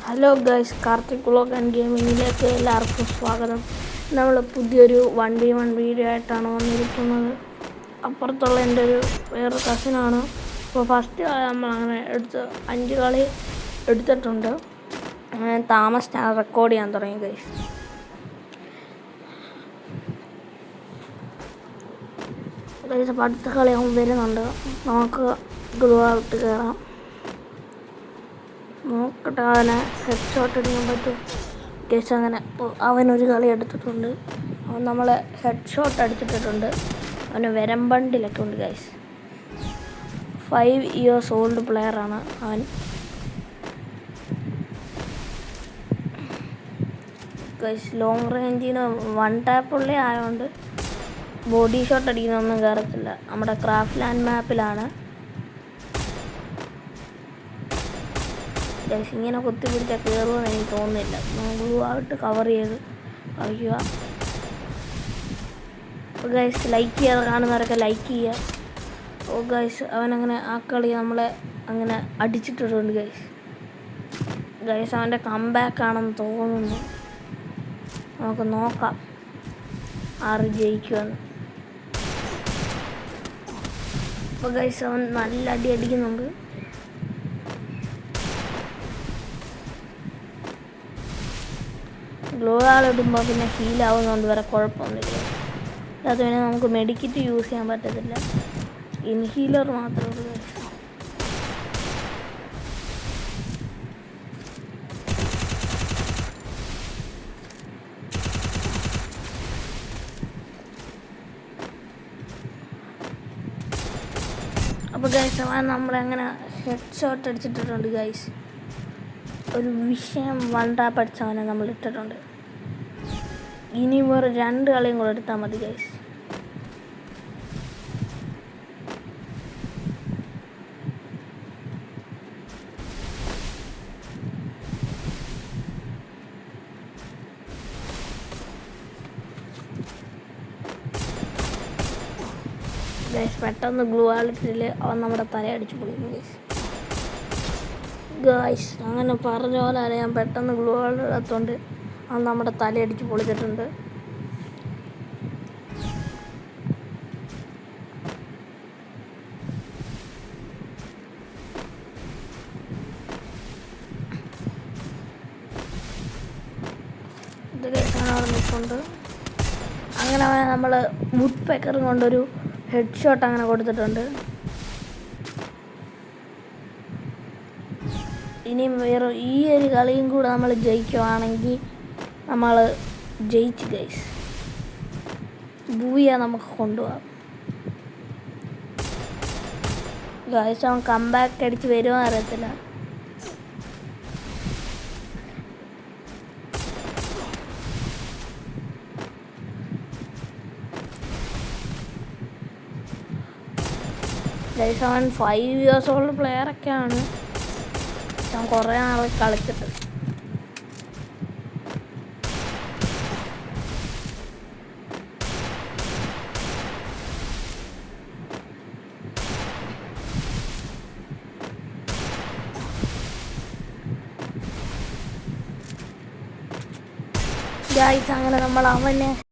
Hello guys, Karthik vlog and ഗെയിമിങ്ങിലേക്ക് എല്ലാവർക്കും സ്വാഗതം. നമ്മൾ പുതിയൊരു 1v1 വീഡിയോ ആയിട്ടാണ് വന്നിരിക്കുന്നത്. അപ്പുറത്തുള്ള എൻ്റെ ഒരു വേറൊരു കസിനാണ്. അപ്പോൾ ഫസ്റ്റ് കളി നമ്മൾ അങ്ങനെ 5 കളി എടുത്തിട്ടുണ്ട്. അങ്ങനെ താമസിച്ചാണ് റെക്കോർഡ് ചെയ്യാൻ തുടങ്ങി ഗൈസ്. അപ്പോൾ അടുത്ത കളി അവൻ വരുന്നുണ്ട്. നമുക്ക് ഗ്ലൂ ഔട്ട് കയറാം. നോക്കട്ടെ അവനെ ഹെഡ് ഷോട്ട് അടിക്കാൻ പറ്റും. കേസ് അങ്ങനെ അവനൊരു കളി എടുത്തിട്ടുണ്ട്. അവൻ നമ്മളെ ഹെഡ് ഷോട്ട് അടിച്ചിട്ടിട്ടുണ്ട്. അവന് വരമ്പണ്ടിലൊക്കെ ഉണ്ട് ഗൈസ്. 5 years old പ്ലെയറാണ് അവൻ. ഗൈസ് ലോങ് റേഞ്ചിന് 1 ടാപ്പ് ഉള്ളേ ആയതുകൊണ്ട് ബോഡി ഷോട്ട് അടിക്കുന്നൊന്നും കയറത്തില്ല. നമ്മുടെ ക്രാഫ്റ്റ് ലാൻഡ് മാപ്പിലാണ് ഗൈസ്. ഇങ്ങനെ കുത്തിപ്പിടിച്ചാൽ കയറുമെന്ന് എനിക്ക് തോന്നുന്നില്ല. ഗ്ലൂ ആയിട്ട് കവർ ചെയ്ത് കളിക്കുക. അപ്പോൾ ഗൈസ് ലൈക്ക് ചെയ്യാതെ കാണുന്നവരൊക്കെ ലൈക്ക് ചെയ്യുക. ഓ ഗൈസ് അവനങ്ങനെ ആ കളി നമ്മളെ അങ്ങനെ അടിച്ചിട്ടിട്ടുണ്ട് ഗൈസ്. ഗൈസ് അവൻ്റെ കംബാക്ക് ആണെന്ന് തോന്നുന്നു. നമുക്ക് നോക്കാം ആര് ജയിക്കുമെന്ന്. അപ്പോൾ ഗൈസ് അവൻ നല്ല അടി അടിക്കുന്നുണ്ട്. ഗ്ലോ ആളിടുമ്പോൾ പിന്നെ ഹീലാവുന്നതുകൊണ്ട് വേറെ കുഴപ്പമൊന്നുമില്ല. അത് പിന്നെ നമുക്ക് മെഡിക്കിറ്റ് യൂസ് ചെയ്യാൻ പറ്റത്തില്ല. ഇൻഹീലർ മാത്രമേ ഉള്ളൂ. അപ്പോൾ ഗൈസ് അവൻ നമ്മളെങ്ങനെ ഹെഡ് ഷോട്ട് അടിച്ചിട്ടിട്ടുണ്ട് ഗൈസ്. ഒരു വിഷയം 1 ടാപ്പ് അടിച്ചവനെ നമ്മൾ ഇട്ടിട്ടുണ്ട്. ഇനി വേറെ 2 കളിയും കൂടെ എടുത്താൽ മതി ഗൈസ്. ഗൈസ് പെട്ടെന്ന് ഗ്ലൂ ആളിട്ടിൽ അവൻ നമ്മുടെ തലയടിച്ച് പൊളിക്കും ഗൈസ്. ഗൈസ് അങ്ങനെ പറഞ്ഞ പോലെ ഞാൻ പെട്ടെന്ന് ഗ്ലൂ ആളിടത്തോണ്ട് അവൻ നമ്മുടെ തലയടിച്ച് പൊളിച്ചിട്ടുണ്ട്. ഇത് കേസാണ് അവിടെ നിൽക്കുന്നുണ്ട്. അങ്ങനെ അവനെ നമ്മൾ വുഡ് പെക്കറും കൊണ്ടൊരു ഹെഡ് ഷോട്ട് അങ്ങനെ കൊടുത്തിട്ടുണ്ട്. ഇനിയും വേറെ ഈ ഒരു കളിയും കൂടെ നമ്മൾ ജയിക്കുവാണെങ്കിൽ നമ്മൾ ജയിച്ച് ഗൈസ്. ബൂയ നമുക്ക് കൊണ്ടുപോകാം ഗൈസ്. അവൻ കംബാക്ക് അടിച്ച് വരുമോ അറിയത്തില്ല. ഗൈസ് അവൻ 5 years old പ്ലെയറൊക്കെയാണ്. ഞാൻ കുറേ നാൾ കളിച്ചിട്ട്. ഗൈസ് അങ്ങനെ നമ്മൾ അവനെ